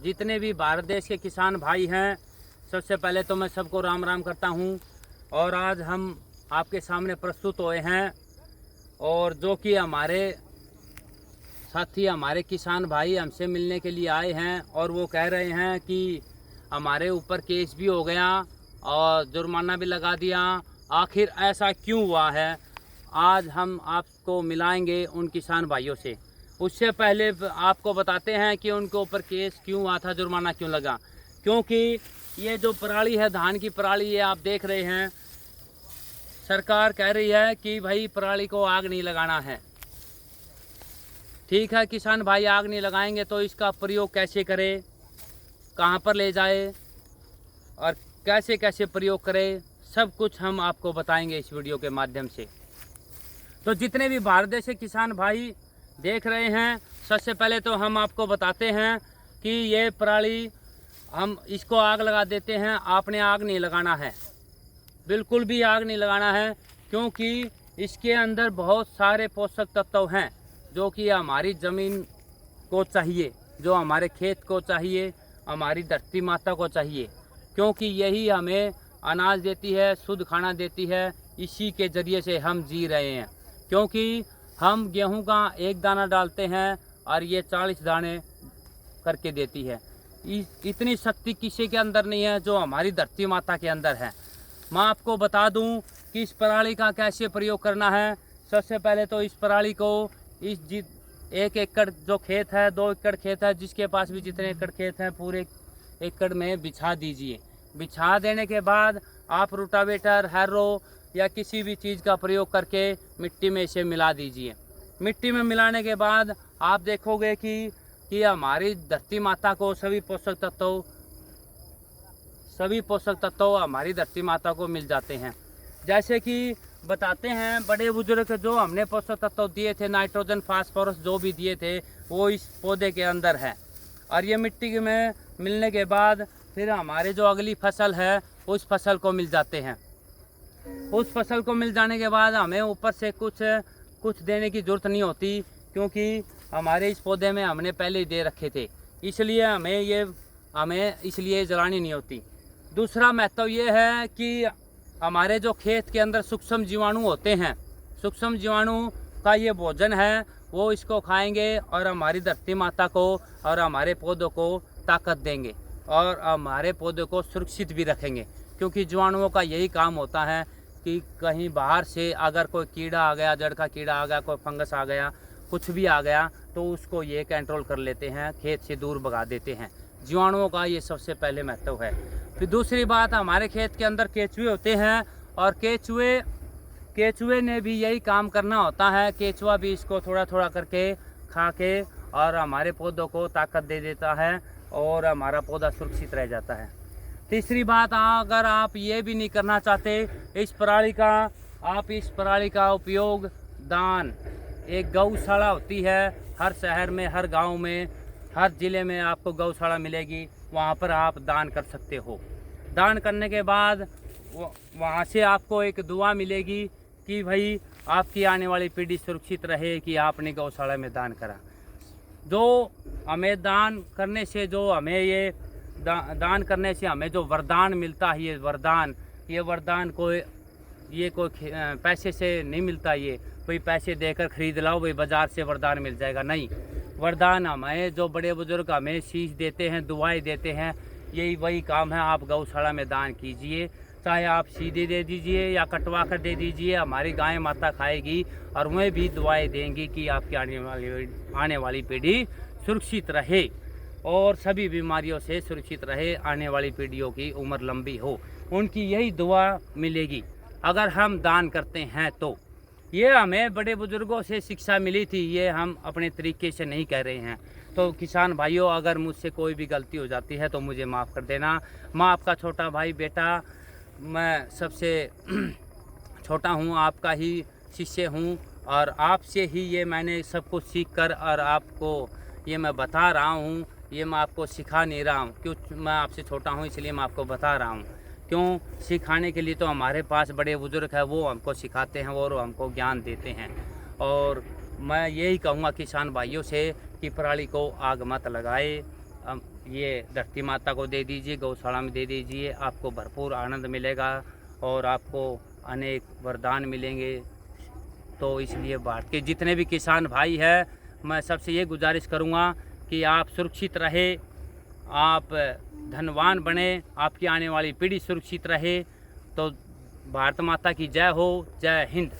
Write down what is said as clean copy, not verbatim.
जितने भी भारत देश के किसान भाई हैं, सबसे पहले तो मैं सबको राम राम करता हूं। और आज हम आपके सामने प्रस्तुत हुए हैं, और जो कि हमारे साथी, हमारे किसान भाई हमसे मिलने के लिए आए हैं, और वो कह रहे हैं कि हमारे ऊपर केस भी हो गया और जुर्माना भी लगा दिया। आखिर ऐसा क्यों हुआ है, आज हम आपको मिलाएंगे उन किसान भाइयों से। उससे पहले आपको बताते हैं कि उनके ऊपर केस क्यों हुआ था, जुर्माना क्यों लगा। क्योंकि ये जो पराली है, धान की पराली, ये आप देख रहे हैं, सरकार कह रही है कि भाई पराली को आग नहीं लगाना है। ठीक है, किसान भाई आग नहीं लगाएंगे तो इसका प्रयोग कैसे करें, कहाँ पर ले जाए और कैसे कैसे प्रयोग करें, सब कुछ हम आपको बताएंगे इस वीडियो के माध्यम से। तो जितने भी भारत देश के किसान भाई देख रहे हैं, सबसे पहले तो हम आपको बताते हैं कि ये पराली हम इसको आग लगा देते हैं। आपने आग नहीं लगाना है, बिल्कुल भी आग नहीं लगाना है, क्योंकि इसके अंदर बहुत सारे पोषक तत्व हैं जो कि हमारी ज़मीन को चाहिए, जो हमारे खेत को चाहिए, हमारी धरती माता को चाहिए, क्योंकि यही हमें अनाज देती है, शुद्ध खाना देती है। इसी के ज़रिए से हम जी रहे हैं, क्योंकि हम गेहूं का एक दाना डालते हैं और ये 40 दाने करके देती है। इतनी शक्ति किसी के अंदर नहीं है जो हमारी धरती माता के अंदर है। मैं आपको बता दूं कि इस पराली का कैसे प्रयोग करना है। सबसे पहले तो इस पराली को इस 1 एकड़ जो खेत है, 2 एकड़ खेत है, जिसके पास भी जितने एकड़ खेत हैं, पूरे एकड़ में बिछा दीजिए। बिछा देने के बाद आप रोटावेटर, हैरो या किसी भी चीज़ का प्रयोग करके मिट्टी में इसे मिला दीजिए। मिट्टी में मिलाने के बाद आप देखोगे कि हमारी धरती माता को सभी पोषक तत्व हमारी धरती माता को मिल जाते हैं। जैसे कि बताते हैं बड़े बुजुर्ग, जो हमने पोषक तत्व दिए थे, नाइट्रोजन, फास्फोरस जो भी दिए थे, वो इस पौधे के अंदर है। और ये मिट्टी में मिलने के बाद फिर हमारे जो अगली फसल है, उस फसल को मिल जाते हैं। उस फसल को मिल जाने के बाद हमें ऊपर से कुछ देने की ज़रूरत नहीं होती, क्योंकि हमारे इस पौधे में हमने पहले ही दे रखे थे, इसलिए हमें इसलिए जलानी नहीं होती। दूसरा महत्व ये है कि हमारे जो खेत के अंदर सूक्ष्म जीवाणु होते हैं, सूक्ष्म जीवाणु का ये भोजन है, वो इसको खाएंगे और हमारी धरती माता को और हमारे पौधों को ताकत देंगे और हमारे पौधों को सुरक्षित भी रखेंगे। क्योंकि जीवाणुओं का यही काम होता है कि कहीं बाहर से अगर कोई कीड़ा आ गया, जड़ का कीड़ा आ गया, कोई फंगस आ गया, कुछ भी आ गया, तो उसको ये कंट्रोल कर लेते हैं, खेत से दूर भगा देते हैं। जीवाणुओं का ये सबसे पहले महत्व है। फिर दूसरी बात, हमारे खेत के अंदर केचुए होते हैं, और केचुए ने भी यही काम करना होता है। केचुआ भी इसको थोड़ा थोड़ा करके खा के और हमारे पौधों को ताकत दे देता है और हमारा पौधा सुरक्षित रह जाता है। तीसरी बात, अगर आप ये भी नहीं करना चाहते इस पराली का उपयोग दान, एक गौशाला होती है हर शहर में, हर गांव में, हर ज़िले में आपको गौशाला मिलेगी, वहां पर आप दान कर सकते हो। दान करने के बाद वहां से आपको एक दुआ मिलेगी कि भाई आपकी आने वाली पीढ़ी सुरक्षित रहे कि आपने गौशाला में दान करा। जो हमें दान करने से, जो हमें ये दान करने से हमें जो वरदान मिलता है, ये वरदान कोई पैसे से नहीं मिलता। ये कोई पैसे देकर खरीद लाओ भाई बाज़ार से वरदान मिल जाएगा, नहीं। वरदान हमें जो बड़े बुजुर्ग हमें शीश देते हैं, दुआएं देते हैं, यही वही काम है। आप गौशाला में दान कीजिए, चाहे आप सीधे दे दीजिए या कटवा कर दे दीजिए, हमारी गाय माता खाएगी और वह भी दुआएं देंगी कि आपकी आने वाली पीढ़ी सुरक्षित रहे और सभी बीमारियों से सुरक्षित रहे, आने वाली पीढ़ियों की उम्र लंबी हो। उनकी यही दुआ मिलेगी अगर हम दान करते हैं तो। ये हमें बड़े बुजुर्गों से शिक्षा मिली थी, ये हम अपने तरीके से नहीं कह रहे हैं। तो किसान भाइयों, अगर मुझसे कोई भी गलती हो जाती है तो मुझे माफ़ कर देना। मैं आपका छोटा भाई बेटा, मैं सबसे छोटा हूँ, आपका ही शिष्य हूँ, और आपसे ही ये मैंने सब कुछ सीख कर और आपको ये मैं बता रहा हूँ। ये मैं आपको सिखा नहीं रहा हूँ, क्यों मैं आपसे छोटा हूँ इसलिए मैं आपको बता रहा हूँ। क्यों सिखाने के लिए तो हमारे पास बड़े बुजुर्ग हैं, वो हमको सिखाते हैं और हमको ज्ञान देते हैं। और मैं यही कहूँगा किसान भाइयों से कि पराली को आग मत लगाए, ये धरती माता को दे दीजिए, गौशाला में दे दीजिए, आपको भरपूर आनंद मिलेगा और आपको अनेक वरदान मिलेंगे। तो इसलिए भारत के जितने भी किसान भाई हैं, मैं सबसे ये गुजारिश करूँगा कि आप सुरक्षित रहे, आप धनवान बने, आपकी आने वाली पीढ़ी सुरक्षित रहे। तो भारत माता की जय हो, जय हिंद।